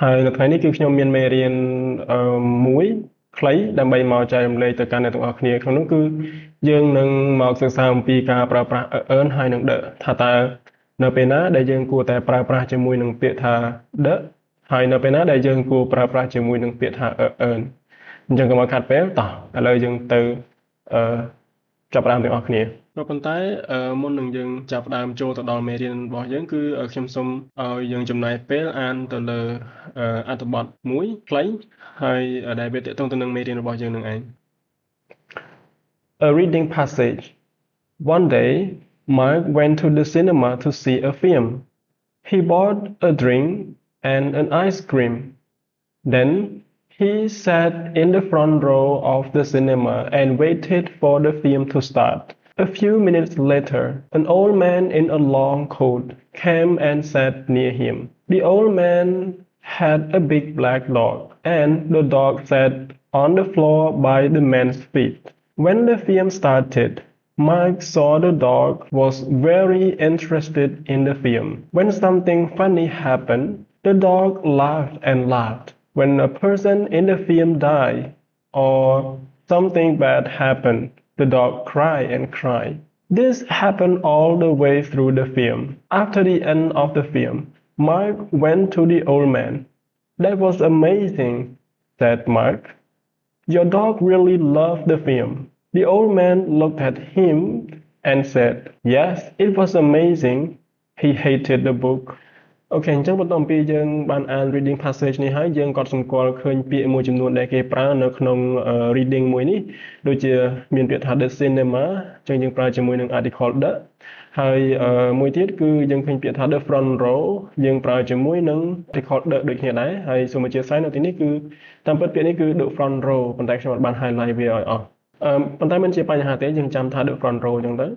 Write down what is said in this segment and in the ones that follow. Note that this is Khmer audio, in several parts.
ហើយនៅថ្ងៃនេះគឺខ្ញុំមានមេរៀនមួយខ្លីដើម្បីមកចែករំលែកទៅកាន់អ្នកទាំងអស់គ្នាក្នុងនោះគឺយើងនឹងមកសិក្សាអំពីការប្រើប្រាស់ earn ហើយនឹង the ថាតើនៅពេលណាដែលយើងគួរតែប្រើប្រាស់ជាមួយនឹងពាក្យថា the ហើយនៅពេលណាដែលយើងគួរប្រើប្រាស់ជាមួយនឹងពាក្យថា earn អញ្ចឹងកុំឲ្យខាត់ពេលតោះឥឡូវយើងទៅអឺចាប់ផ្ដើមទាំងអស់គ្នាក៏ប៉ុន្តែមុននឹងយើងចាប់ផ្ដើមចូលទៅដល់មេរៀនរបស់យើងគឺខ្ញុំសូមឲ្យយើងចំណាយពេលអានទៅលើអត្ថបទមួយខ្លីហើយដែលវាទាក់ទងទៅនឹងមេរៀនរបស់យើងនឹងឯង A reading passage. One day, Mark went to the cinema to see a film. He bought a drink and an ice cream. Then he sat in the front row of the cinema and waited for the film to start. A few minutes later, an old man in a long coat came and sat near him. The old man had a big black dog, and the dog sat on the floor by the man's feet. When the film started, Mike saw the dog was very interested in the film. When something funny happened, the dog laughed and laughed. When a person in the film died or something bad happened, the dog cried and cried. This happened all the way through the film. After the end of the film, Mark went to the old man. That was amazing, said Mark. Your dog really loved the film. The old man looked at him and said, Yes, it was amazing. He hated the book. អូខេអញ្ចឹងបន្ទាប់ពីយើងបានអាន reading passage នេះហើយយើងក៏សម្គាល់ឃើញពាក្យមួយចំនួនដែលគេប្រើនៅក្នុង reading មួយនេះដូចជាមានពាក្យថា the cinema អញ្ចឹងយើងប្រើជាមួយនឹង article the ហើយមួយទៀតគឺយើងឃើញពាក្យថា the front row យើងប្រើជាមួយនឹង article the ដូចគ្នាដែរហើយសូមអធិស្ឋាននៅទីនេះគឺតាមពិតពាក្យនេះគឺ the front row ប៉ុន្តែខ្ញុំបាន highlight វាឲ្យអស់ប៉ុន្តែមិនជាបញ្ហាទេយើងចាំថា the front row អញ្ចឹងទៅ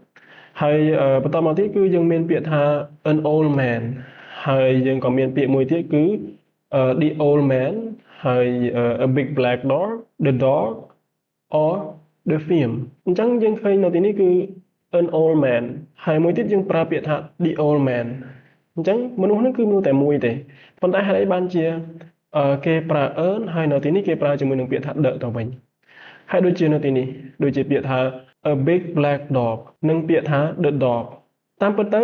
ហើយបន្តមកទៀតគឺយើងមានពាក្យថា an old man ហើយយើងក៏មានពាក្យមួយទៀតគឺ the old man ហើយ a big black dog the dog or the film អញ្ចឹងយើងឃើញនៅទីនេះគឺ an old man ហើយមួយទៀតយើងប្រើពាក្យថា the old man អញ្ចឹងមនុស្សហ្នឹងគឺមនុស្សតែមួយទេប៉ុន្តែហេតុអីបានជាគេប្រើ earn ហើយនៅទីនេះគេប្រើជាមួយនឹងពាក្យថា the ទៅវិញហើយដូចជានៅទីនេះដូចជាពាក្យថា a big black dog និងពាក្យថា the dog តាមពិតទៅ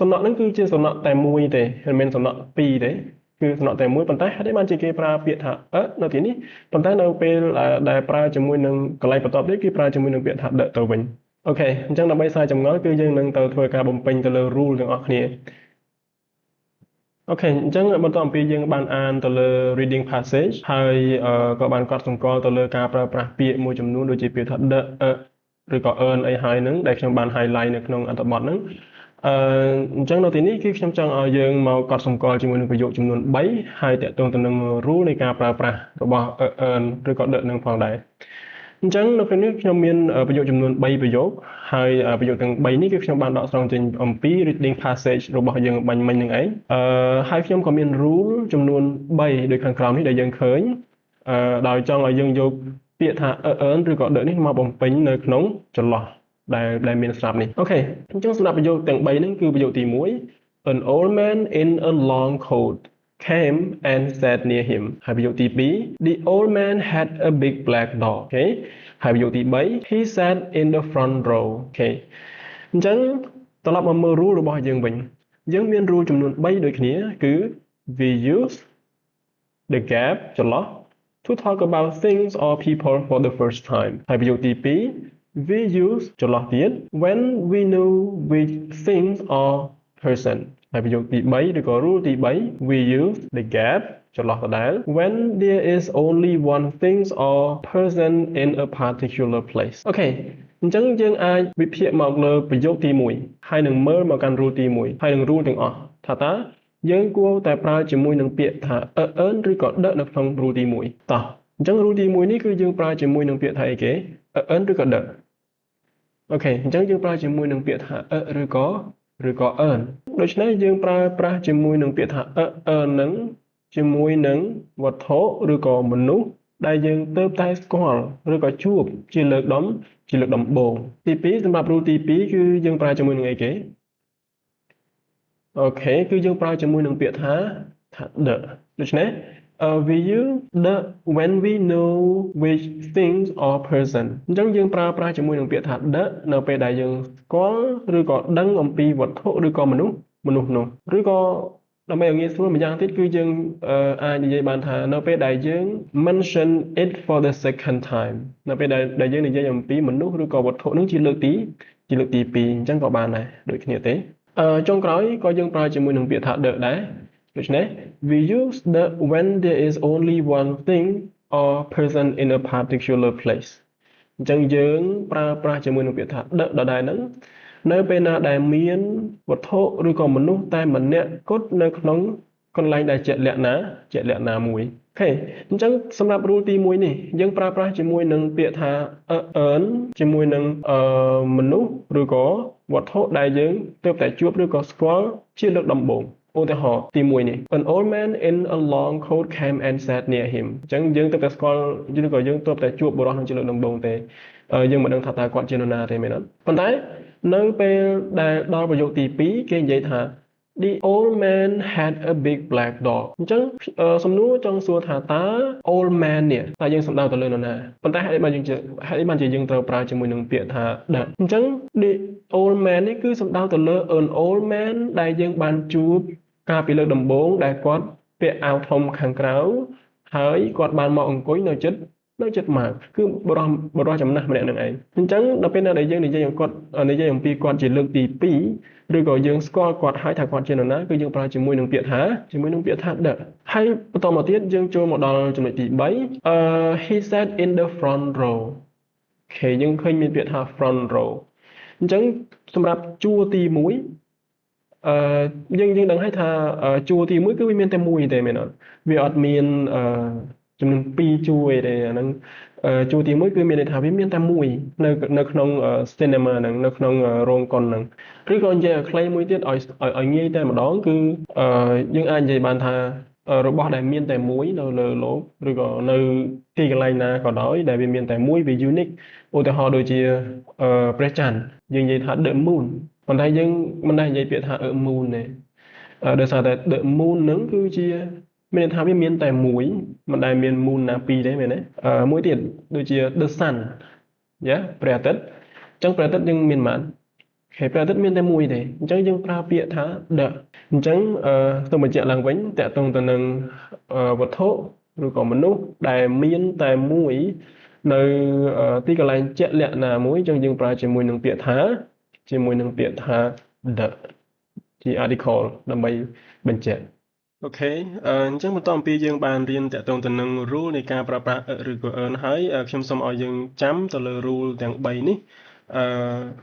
សំណក់ហ្នឹងគឺជាសំណក់តែមួយទេមិនមែនសំណក់ពីរទេគឺសំណក់តែមួយប៉ុន្តែហេតុអីបានជាគេប្រើពាក្យថានៅទីនេះប៉ុន្តែនៅពេលដែលប្រើជាមួយនឹងកន្លែងបន្ទាប់ទៀតគេប្រើជាមួយនឹងពាក្យថា the ទៅវិញអូខេអញ្ចឹងដើម្បីស្រាយចម្ងល់គឺយើងនឹងទៅធ្វើការបំពេញទៅលើ rule ទាំងអស់គ្នាអូខេអញ្ចឹងបន្ទាប់ពីយើងបានអានទៅលើ reading passage ហើយក៏បានកត់សម្គាល់ទៅលើការប្រើប្រាស់ពាក្យមួយចំនួនដូចជាពាក្យថា the ឬក៏ earn អីហើយហ្នឹងដែលខ្ញុំបាន highlight នៅក្នុងអត្ថបទហ្នឹងអញ្ចឹងនៅទីនេះគឺខ្ញុំចង់ឲ្យយើងមកកត់សម្គាល់ជាមួយនឹងប្រយោគចំនួន3ហើយតកតងទៅនឹង rule នៃការប្រើប្រាស់របស់ earn ឬក៏ the នឹងផងដែរអញ្ចឹងនៅពេលនេះខ្ញុំមានប្រយោគចំនួន3ប្រយោគហើយប្រយោគទាំង3នេះគឺខ្ញុំបានដកស្រង់ចេញអំពី reading passage របស់យើងបាញ់មិញនឹងឯងហើយខ្ញុំក៏មាន rule ចំនួន3ដូចខាងក្រោមនេះដែលយើងឃើញដោយចង់ឲ្យយើងយកពាក្យថា earn ឬក៏ the នេះមកបំពេញនៅក្នុងចន្លោះដែលមានស្រាប់នេះអូខេអញ្ចឹងសម្រាប់ប្រយោគទាំង3ហ្នឹងគឺប្រយោគទី1 An old man in a long coat came and sat near him ហើយប្រយោគទី2 The old man had a big black dog អូខេហើយប្រយោគទី3 He sat in the front row អូខេអញ្ចឹងត្រឡប់មកមើល rule របស់យើងវិញយើងមាន rule ចំនួន3ដូចគ្នាគឺ we use the gap ចន្លោះ to talk about things or people for the first time ហើយប្រយោគទី2 we use ចន្លោះទៀត when we know which things or person ហើយប្រយោគទី3ឬក៏ rule ទី3 we use the gap ចន្លោះដដែល when there is only one thing or person in a particular place អូខេអញ្ចឹងយើងអាចវិភាគមកលើប្រយោគទី1ហើយនឹងមើលមកកាន់ rule ទី1ហើយនឹង rule ទាំងអស់ថាតើយើងគួរតែប្រើជាមួយនឹងពាក្យថា earn ឬក៏ the នៅក្នុង rule ទី1តោះអញ្ចឹង rule ទី1នេះគឺយើងប្រើជាមួយនឹងពាក្យថាអីគេ earn ឬក៏ the អូខេអញ្ចឹងយើងប្រើជាមួយនឹងពាក្យថាឬក៏ earn ដូច្នេះយើងប្រើប្រាស់ជាមួយនឹងពាក្យថា earn នឹងជាមួយនឹងវត្ថុឬក៏មនុស្សដែលយើងទើបតែស្គាល់ឬក៏ជួបជាលើកដំបូងទី2សម្រាប់ rule ទី2គឺយើងប្រើជាមួយនឹងអីគេអូខេគឺយើងប្រើជាមួយនឹងពាក្យថា the ដូច្នេះ we use the when we know which things or person អញ្ចឹងយើងប្រើប្រាស់ជាមួយនឹងពាក្យថា the នៅពេលដែលយើងស្គាល់ឬក៏ដឹងអំពីវត្ថុឬក៏មនុស្សនោះឬក៏ដើម្បីឲ្យងាយស្រួលម្យ៉ាងទៀតគឺយើងអាចនិយាយបានថានៅពេលដែលយើង mention it for the second time នៅពេលដែលយើងនិយាយអំពីមនុស្សឬក៏វត្ថុនោះជាលើកទី2អញ្ចឹងក៏បានដែរដូចគ្នាទេចុងក្រោយក៏យើងប្រើជាមួយនឹងពាក្យថា the ដែរដូច្នេះ we use the when there is only one thing or person in a particular place អញ្ចឹងយើងប្រើប្រាស់ជាមួយនឹងពាក្យថា the ដដែលហ្នឹងនៅពេលណាដែលមានវត្ថុឬក៏មនុស្សតែម្នាក់គត់នៅក្នុងកន្លែងដែលជាក់លាក់ណាមួយអូខេអញ្ចឹងសម្រាប់ rule ទី1នេះយើងប្រើប្រាស់ជាមួយនឹងពាក្យថា earn ជាមួយនឹងមនុស្សឬក៏វត្ថុដែលយើងទើបតែជួបឬក៏ស្គាល់ជាលើកដំបូងឧទាហរណ៍ទី1នេះ An old man in a long coat came and sat near him អញ្ចឹងយើងទើបតែស្គាល់ឬក៏យើងទើបតែជួបបុរសនឹងជាលើកដំបូងទេយើងមិនដឹងថាតើគាត់ជានរណាទេមែនទេប៉ុន្តែនៅពេលដែលដល់ប្រយោគទី2គេនិយាយថា The old man had a big black dog អញ្ចឹងសំណួរចង់សួរថាតើ old man នេះតើយើងសំដៅទៅលើនរណាប៉ុន្តែហេតុអីបានជាយើងត្រូវប្រើជាមួយនឹងពាក្យថា the អញ្ចឹង the old man នេះគឺសំដៅទៅលើ an old man ដែលយើងបានជួបកាលពីលើកដំបូងដែលគាត់ពាក់អាវធំខាងក្រៅហើយគាត់បានមកអង្គុយនៅចិត្តម៉ាកគឺបរិះចំណាស់ម្នាក់នឹងឯងអញ្ចឹងដល់ពេលដែលយើងនិយាយអំពីគាត់ជាលើកទី2ឬក៏យើងស្គាល់គាត់ហើយថាគាត់ជានរណាគឺយើងប្រើជាមួយនឹងពាក្យថា the ហើយបន្តមកទៀតយើងចូលមកដល់ចំណុចទី3he sat in the front row អូខេយើងឃើញមានពាក្យថា front row អញ្ចឹងសម្រាប់ជួរទី1យើងដឹងហើយថាជួរទី1គឺវាមានតែមួយទេមែនអត់វាអត់មានចំនួន2ជួរទេអាហ្នឹងជួរទី1គឺមានន័យថាវាមានតែមួយនៅក្នុង cinema ហ្នឹងនៅក្នុងរោងកុនហ្នឹងឬក៏និយាយឲ្យខ្លីមួយទៀតឲ្យងាយតែម្ដងគឺយើងអាចនិយាយបានថារបស់ដែលមានតែមួយនៅលើលោកឬក៏នៅទីកន្លែងណាក៏ដោយដែលវាមានតែមួយវា unique ឧទាហរណ៍ដូចជាព្រះច័ន្ទយើងនិយាយថា the moon ប៉ុន្តែយើងមិនដែលនិយាយពាក្យថា moon ទេដោយសារតែ the moon ហ្នឹងគឺជាមានន័យថាវាមានតែមួយមិនដែលមាន moon ណាពីរទេមែនទេមួយទៀតដូចជា the sun ព្រះអាទិត្យអញ្ចឹងព្រះអាទិត្យយើងមានប៉ុន្មានព្រះអាទិត្យមានតែមួយទេអញ្ចឹងយើងប្រើពាក្យថា the អញ្ចឹងសូមបញ្ជាក់ឡើងវិញតកតងទៅនឹងវត្ថុឬក៏មនុស្សដែលមានតែមួយនៅទីកន្លែងជាក់លាក់ណាមួយអញ្ចឹងយើងប្រើជាមួយនឹងពាក្យថា the ជា article ដើម្បីបញ្ជាក់អូខេអញ្ចឹងបន្តអំពីយើងបានរៀនតកតងទៅនឹង rule នៃការប្រើប្រាស់ ឬក៏ earn ហើយខ្ញុំសូមឲ្យយើងចាំទៅលើ rule ទាំង3នេះ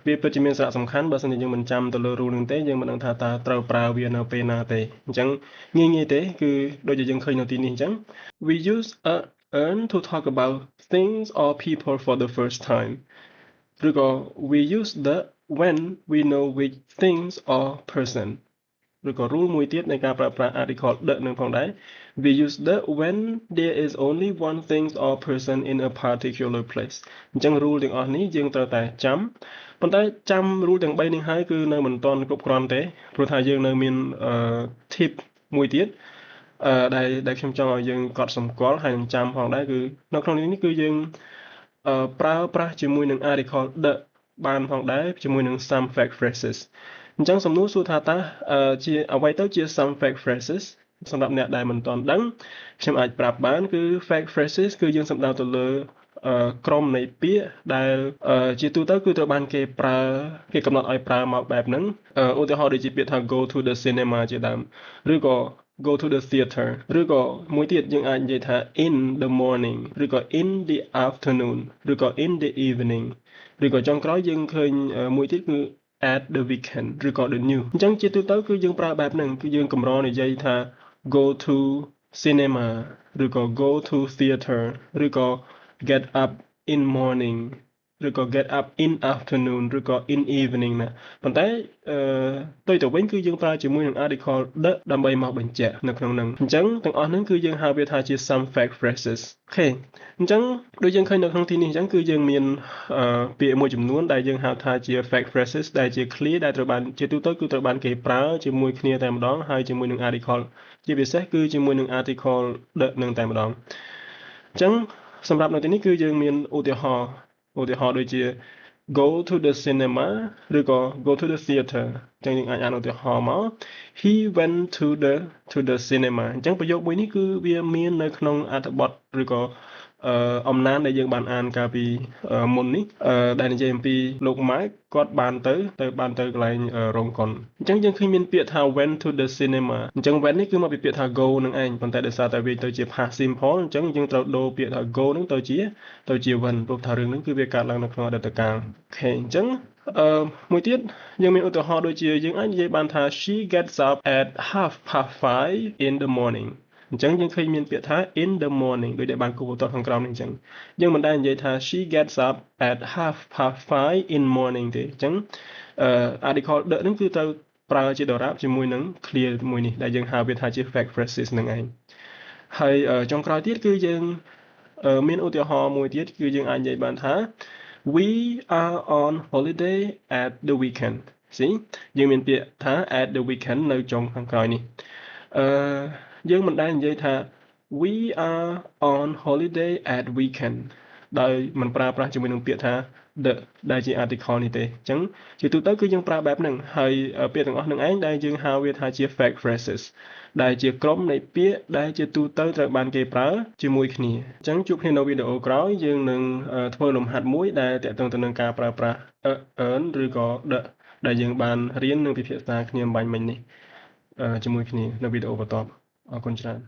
វាពិតជាមានសារៈសំខាន់បើសិនជាយើងមិនចាំទៅលើ rule នឹងទេយើងមិនដឹងថាតើត្រូវប្រើវានៅពេលណាទេអញ្ចឹងងាយទេគឺដូចជាយើងឃើញនៅទីនេះអញ្ចឹង we use earn to talk about things or people for the first time ឬក៏ we use the when we know which things or person ឬក៏ rule មួយទៀតនៃការប្រើប្រាស់ article the នឹងផងដែរ we use the when there is only one thing or person in a particular place អញ្ចឹង rule ទាំងអស់នេះយើងត្រូវតែចាំប៉ុន្តែចាំ rule ទាំង3នេះហើយគឺនៅមិនទាន់គ្រប់គ្រាន់ទេព្រោះថាយើងនៅមានtip មួយទៀតដែលខ្ញុំចង់ឲ្យយើងកត់សម្គាល់ហើយនឹងចាំផងដែរគឺនៅក្នុងនេះគឺយើងប្រើប្រាស់ជាមួយនឹង article the បានផងដែរជាមួយនឹង some fact phrases អញ្ចឹងសំណួរសួរថាតើជាអ្វីទៅជា some fact phrases សម្រាប់អ្នកដែលមិនទាន់ដឹងខ្ញុំអាចប្រាប់បានគឺ fact phrases គឺយើងសំដៅទៅលើក្រុមនៃពាក្យដែលជាទូទៅគឺត្រូវបានគេកំណត់ឲ្យប្រើមកបែបហ្នឹងឧទាហរណ៍ដូចជាពាក្យថា go to the cinema ជាដើមឬក៏ go to the theater ឬក៏មួយទៀតយើងអាចនិយាយថា in the morning ឬក៏ in the afternoon ឬក៏ in the evening ឬក៏ចុងក្រោយយើងឃើញមួយទៀតគឺ at the weekend ឬក៏ the new អញ្ចឹងជាទូទៅគឺយើងប្រើបែបហ្នឹងគឺយើងកម្រនិយាយថា go to cinema ឬក៏ go to theater ឬក៏ get up in morning ឬក៏ get up in afternoon ឬក៏ in evening ណាប៉ុន្តែផ្ទុយទៅវិញគឺយើងប្រើជាមួយនឹង article the ដើម្បីមកបញ្ជាក់នៅក្នុងហ្នឹងអញ្ចឹងទាំងអស់ហ្នឹងគឺយើងហៅវាថាជា some fact phrases អូខេអញ្ចឹងដូចយើងឃើញនៅក្នុងទីនេះអញ្ចឹងគឺយើងមានពាក្យមួយចំនួនដែលយើងហៅថាជា fact phrases ដែលជា clear ដែលត្រូវបានជាទូទៅគឺត្រូវបានគេប្រើជាមួយគ្នាតែម្ដងហើយជាមួយនឹង article ជាពិសេសគឺជាមួយនឹង article the នឹងតែម្ដងអញ្ចឹងសម្រាប់នៅទីនេះគឺយើងមានឧទាហរណ៍ដូចជា go to the cinema ឬក៏ go to the theater អញ្ចឹងយើងអាចអានឧទាហរណ៍មក he went to the cinema អញ្ចឹងប្រយោគមួយនេះគឺវាមាននៅក្នុងអត្ថបទឬក៏អំណានដែលយើងបានអានកាលពីមុននេះដែលនិយាយអំពីលោក Mark គាត់បានទៅកន្លែងរោងកុនអញ្ចឹងយើងឃើញមានពាក្យថា went to the cinema អញ្ចឹង went នេះគឺមកពីពាក្យថា go នឹងឯងប៉ុន្តែដោយសារតែវាទៅជា past simple អញ្ចឹងយើងត្រូវដូរពាក្យថា go នឹងទៅជា went ព្រោះថារឿងហ្នឹងគឺវាកើតឡើងនៅក្នុងអតីតកាលអូខេអញ្ចឹងមួយទៀតយើងមានឧទាហរណ៍ដូចជាយើងអាចនិយាយបានថា she gets up at 5:30 in the morning អញ្ចឹងយើងឃើញមានពាក្យថា in the morning ដូចដែលបានគូបន្ទាត់ខាងក្រោមនេះអញ្ចឹងយើងមិនដែលនិយាយថា she gets up at 5:30 in morning ទេអញ្ចឹងarticle the ហ្នឹងគឺត្រូវប្រើជាដរាបជាមួយនឹង clear មួយនេះដែលយើងហៅវាថាជា fact phrases ហ្នឹងឯងហើយចុងក្រោយទៀតគឺយើងមានឧទាហរណ៍មួយទៀតគឺយើងអាចនិយាយបានថា we are on holiday at the weekend see យើងមានពាក្យថា at the weekend នៅចុងខាងក្រោយនេះយើងមិនដែលនិយាយថា we are on holiday at weekend ដោយមិនប្រើប្រាស់ជាមួយនឹងពាក្យថា the ដែលជា article នេះទេអញ្ចឹងជាទូទៅគឺយើងប្រើបែបហ្នឹងហើយពាក្យទាំងអស់ហ្នឹងឯងដែលយើងហៅវាថាជា fact phrases ដែលជាក្រុមនៃពាក្យដែលជាទូទៅត្រូវបានគេប្រើជាមួយគ្នាអញ្ចឹងជួបគ្នានៅវីដេអូក្រោយយើងនឹងធ្វើលំហាត់មួយដែលទាក់ទងទៅនឹងការប្រើប្រាស់ earn ឬក៏ the ដែលយើងបានរៀននិងពិភាក្សាគ្នាអំបញ្ញមិញនេះជាមួយគ្នានៅវីដេអូបន្ទាប់អរគុណច្រើន